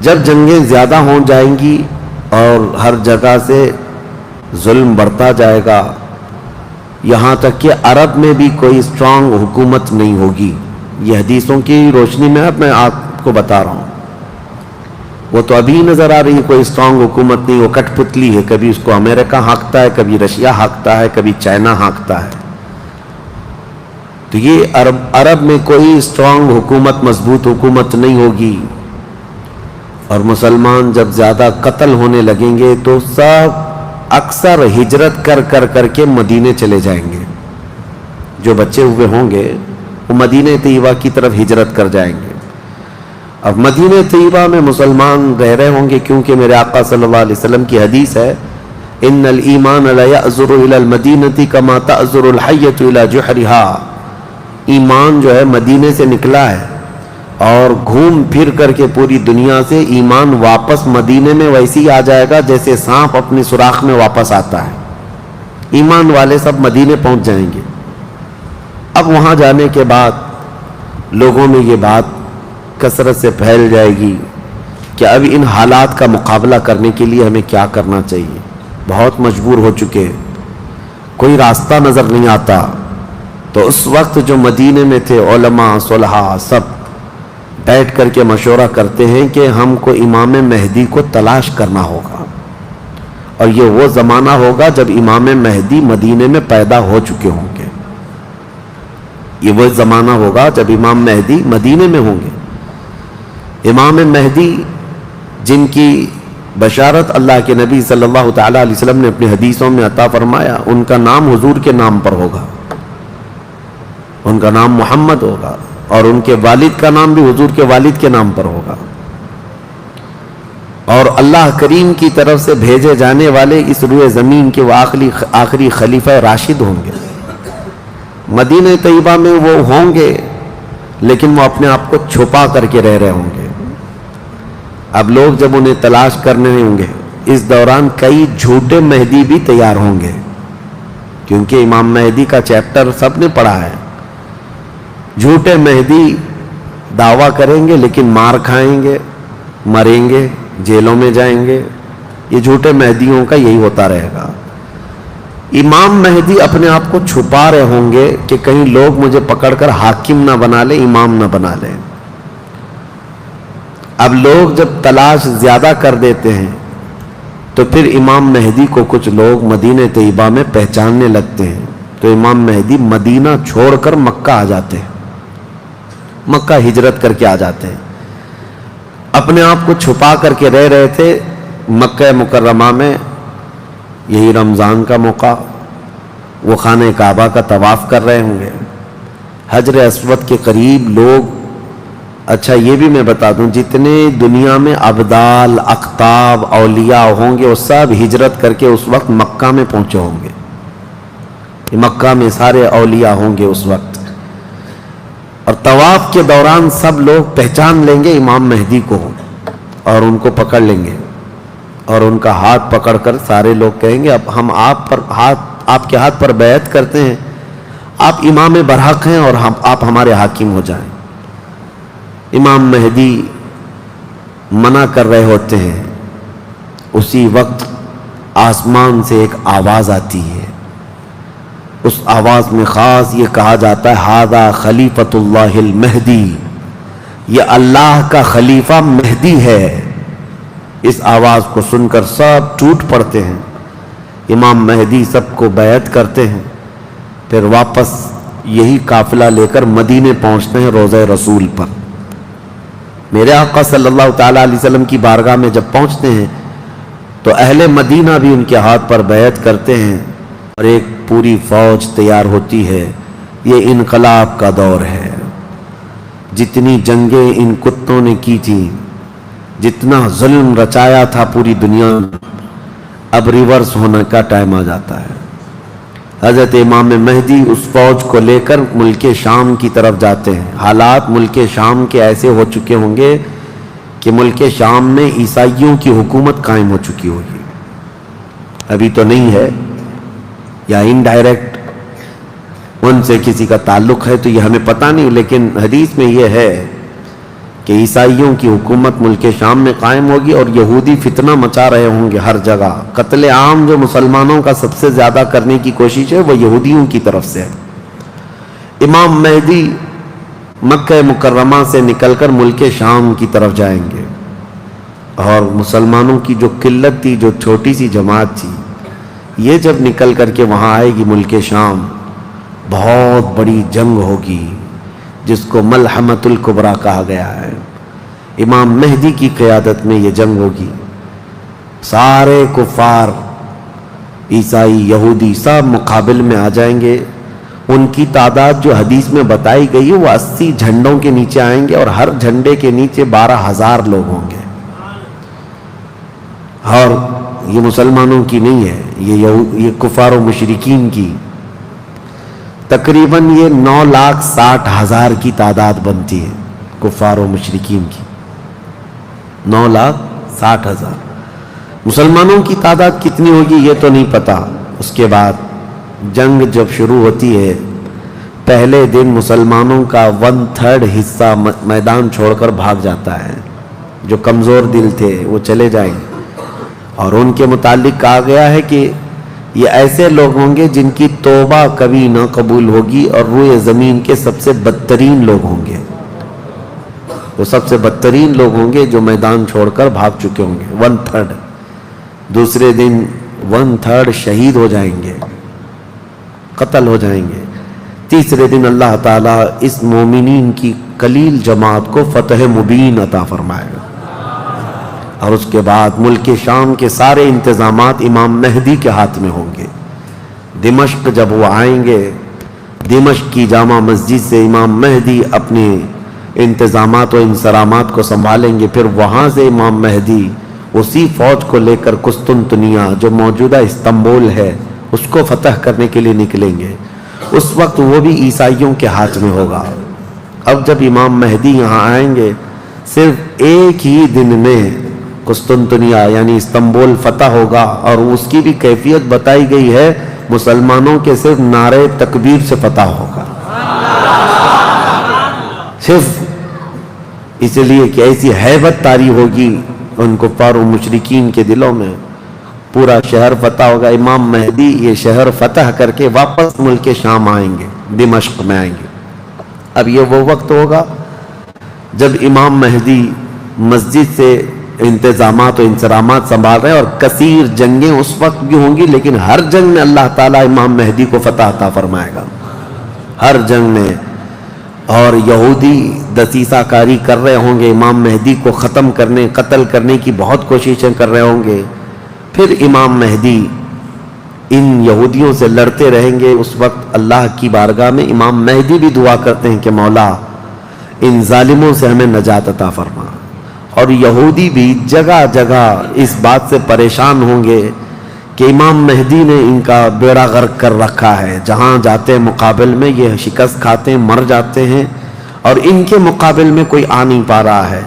جب جنگیں زیادہ ہو جائیں گی اور ہر جگہ سے ظلم بڑھتا جائے گا، یہاں تک کہ عرب میں بھی کوئی اسٹرانگ حکومت نہیں ہوگی. یہ حدیثوں کی روشنی میں آپ کو بتا رہا ہوں. وہ تو ابھی نظر آ رہی ہے کوئی اسٹرانگ حکومت نہیں، وہ کٹ پتلی ہے. کبھی اس کو امریکہ ہانکتا ہے، کبھی رشیا ہانکتا ہے، کبھی چائنا ہانکتا ہے. تو یہ عرب میں کوئی اسٹرانگ حکومت، مضبوط حکومت نہیں ہوگی. اور مسلمان جب زیادہ قتل ہونے لگیں گے تو سب اکثر ہجرت کر کے مدینے چلے جائیں گے. جو بچے ہوئے ہوں گے وہ مدینہ طیبہ کی طرف ہجرت کر جائیں گے. اب مدینہ طیبہ میں مسلمان رہ رہے ہوں گے، کیونکہ میرے آقا صلی اللہ علیہ وسلم کی حدیث ہے، ان الایمان لا یأزر الی المدینہ کما تأزر الحیۃ الی جحرہا. ایمان جو ہے مدینے سے نکلا ہے اور گھوم پھر کر کے پوری دنیا سے ایمان واپس مدینے میں ویسے ہی آ جائے گا جیسے سانپ اپنی سوراخ میں واپس آتا ہے. ایمان والے سب مدینے پہنچ جائیں گے. اب وہاں جانے کے بعد لوگوں میں یہ بات کثرت سے پھیل جائے گی کہ اب ان حالات کا مقابلہ کرنے کے لیے ہمیں کیا کرنا چاہیے. بہت مجبور ہو چکے، کوئی راستہ نظر نہیں آتا. تو اس وقت جو مدینے میں تھے علماء صلحاء سب بیٹھ کر کے مشورہ کرتے ہیں کہ ہم کو امام مہدی کو تلاش کرنا ہوگا. اور یہ وہ زمانہ ہوگا جب امام مہدی مدینے میں پیدا ہو چکے ہوں گے. یہ وہ زمانہ ہوگا جب امام مہدی مدینے میں ہوں گے. امام مہدی جن کی بشارت اللہ کے نبی صلی اللہ تعالیٰ علیہ وسلم نے اپنی حدیثوں میں عطا فرمایا، ان کا نام حضور کے نام پر ہوگا. ان کا نام محمد ہوگا اور ان کے والد کا نام بھی حضور کے والد کے نام پر ہوگا. اور اللہ کریم کی طرف سے بھیجے جانے والے اس روئے زمین کے وہ آخری خلیفہ راشد ہوں گے. مدینہ طیبہ میں وہ ہوں گے لیکن وہ اپنے آپ کو چھپا کر کے رہ رہے ہوں گے. اب لوگ جب انہیں تلاش کرنے ہوں گے، اس دوران کئی جھوٹے مہدی بھی تیار ہوں گے، کیونکہ امام مہدی کا چیپٹر سب نے پڑھا ہے. جھوٹے مہدی دعویٰ کریں گے لیکن مار کھائیں گے، مریں گے، جیلوں میں جائیں گے. یہ جھوٹے مہدیوں کا یہی ہوتا رہے گا. امام مہدی اپنے آپ کو چھپا رہے ہوں گے کہ کہیں لوگ مجھے پکڑ کر حاکم نہ بنا لیں، امام نہ بنا لیں. اب لوگ جب تلاش زیادہ کر دیتے ہیں تو پھر امام مہدی کو کچھ لوگ مدینہ طیبہ میں پہچاننے لگتے ہیں. تو امام مہدی مدینہ چھوڑ کر مکہ آ جاتے ہیں، مکہ ہجرت کر کے آ جاتے ہیں. اپنے آپ کو چھپا کر کے رہ رہے تھے مکہ مکرمہ میں. یہی رمضان کا موقع، وہ خانہ کعبہ کا طواف کر رہے ہوں گے، حجر اسود کے قریب لوگ. اچھا یہ بھی میں بتا دوں، جتنے دنیا میں ابدال، اقطاب، اولیاء ہوں گے وہ سب ہجرت کر کے اس وقت مکہ میں پہنچے ہوں گے. مکہ میں سارے اولیاء ہوں گے اس وقت. اور طواف کے دوران سب لوگ پہچان لیں گے امام مہدی کو اور ان کو پکڑ لیں گے اور ان کا ہاتھ پکڑ کر سارے لوگ کہیں گے اب ہم آپ کے ہاتھ پر بیعت کرتے ہیں، آپ امام برحق ہیں اور آپ ہمارے حاکم ہو جائیں. امام مہدی منع کر رہے ہوتے ہیں. اسی وقت آسمان سے ایک آواز آتی ہے. اس آواز میں خاص یہ کہا جاتا ہے ھذا خلیفۃ اللہ المہدی، یہ اللہ کا خلیفہ مہدی ہے. اس آواز کو سن کر سب ٹوٹ پڑتے ہیں. امام مہدی سب کو بیعت کرتے ہیں. پھر واپس یہی قافلہ لے کر مدینے پہنچتے ہیں روضہ رسول پر. میرے آقا صلی اللہ تعالیٰ علیہ وسلم کی بارگاہ میں جب پہنچتے ہیں تو اہل مدینہ بھی ان کے ہاتھ پر بیعت کرتے ہیں اور ایک پوری فوج تیار ہوتی ہے. یہ انقلاب کا دور ہے. جتنی جنگیں ان کتوں نے کی تھی، جتنا ظلم رچایا تھا پوری دنیا میں، اب ریورس ہونے کا ٹائم آ جاتا ہے. حضرت امام مہدی اس فوج کو لے کر ملک شام کی طرف جاتے ہیں. حالات ملک شام کے ایسے ہو چکے ہوں گے کہ ملک شام میں عیسائیوں کی حکومت قائم ہو چکی ہوگی. ابھی تو نہیں ہے یا انڈائریکٹ ان سے کسی کا تعلق ہے تو یہ ہمیں پتہ نہیں، لیکن حدیث میں یہ ہے کہ عیسائیوں کی حکومت ملک شام میں قائم ہوگی اور یہودی فتنہ مچا رہے ہوں گے ہر جگہ. قتل عام جو مسلمانوں کا سب سے زیادہ کرنے کی کوشش ہے وہ یہودیوں کی طرف سے ہے. امام مہدی مکہ مکرمہ سے نکل کر ملک شام کی طرف جائیں گے اور مسلمانوں کی جو قلت تھی، جو چھوٹی سی جماعت تھی، یہ جب نکل کر کے وہاں آئے گی ملک شام، بہت بڑی جنگ ہوگی جس کو ملحمۃ الکبریٰ کہا گیا ہے. امام مہدی کی قیادت میں یہ جنگ ہوگی. سارے کفار، عیسائی، یہودی سب مقابل میں آ جائیں گے. ان کی تعداد جو حدیث میں بتائی گئی ہے وہ 80 جھنڈوں کے نیچے آئیں گے اور ہر جھنڈے کے نیچے 12,000 لوگ ہوں گے. اور یہ مسلمانوں کی نہیں ہے، یہ کفار و مشرکین کی. تقریباً یہ 9,60,000 کی تعداد بنتی ہے کفار و مشرکین کی. 9,60,000. مسلمانوں کی تعداد کتنی ہوگی یہ تو نہیں پتا. اس کے بعد جنگ جب شروع ہوتی ہے، پہلے دن مسلمانوں کا 1/3 حصہ میدان چھوڑ کر بھاگ جاتا ہے. جو کمزور دل تھے وہ چلے جائیں گے اور ان کے متعلق کہا گیا ہے کہ یہ ایسے لوگ ہوں گے جن کی توبہ کبھی نہ قبول ہوگی اور روئے زمین کے سب سے بدترین لوگ ہوں گے. وہ سب سے بدترین لوگ ہوں گے جو میدان چھوڑ کر بھاگ چکے ہوں گے. 1/3. دوسرے دن 1/3 شہید ہو جائیں گے، قتل ہو جائیں گے. تیسرے دن اللہ تعالیٰ اس مومنین کی قلیل جماعت کو فتح مبین عطا فرمائے گا. اور اس کے بعد ملک شام کے سارے انتظامات امام مہدی کے ہاتھ میں ہوں گے. دمشق جب وہ آئیں گے، دمشق کی جامع مسجد سے امام مہدی اپنے انتظامات و انصرامات کو سنبھالیں گے. پھر وہاں سے امام مہدی اسی فوج کو لے کر قسطنطنیہ جو موجودہ استنبول ہے اس کو فتح کرنے کے لیے نکلیں گے. اس وقت وہ بھی عیسائیوں کے ہاتھ میں ہوگا. اب جب امام مہدی یہاں آئیں گے، صرف ایک ہی دن میں قسطنطنیہ یعنی استنبول فتح ہوگا. اور اس کی بھی کیفیت بتائی گئی ہے، مسلمانوں کے صرف نعرے تکبیر سے فتح ہوگا. صرف اس لیے کہ ایسی ہیبت طاری ہوگی ان کفار و مشرکین کے دلوں میں. پورا شہر فتح ہوگا. امام مہدی یہ شہر فتح کر کے واپس ملک شام آئیں گے، دمشق میں آئیں گے. اب یہ وہ وقت ہوگا جب امام مہدی مسجد سے انتظامات و انصرامات سنبھال رہے ہیں اور کثیر جنگیں اس وقت بھی ہوں گی، لیکن ہر جنگ میں اللہ تعالیٰ امام مہدی کو فتح عطا فرمائے گا. ہر جنگ میں. اور یہودی دسیسہ کاری کر رہے ہوں گے، امام مہدی کو ختم کرنے، قتل کرنے کی بہت کوششیں کر رہے ہوں گے. پھر امام مہدی ان یہودیوں سے لڑتے رہیں گے. اس وقت اللہ کی بارگاہ میں امام مہدی بھی دعا کرتے ہیں کہ مولا ان ظالموں سے ہمیں نجات عطا فرما. اور یہودی بھی جگہ جگہ اس بات سے پریشان ہوں گے کہ امام مہدی نے ان کا بیڑا غرق کر رکھا ہے. جہاں جاتے ہیں مقابل میں یہ شکست کھاتے ہیں، مر جاتے ہیں، اور ان کے مقابل میں کوئی آ نہیں پا رہا ہے.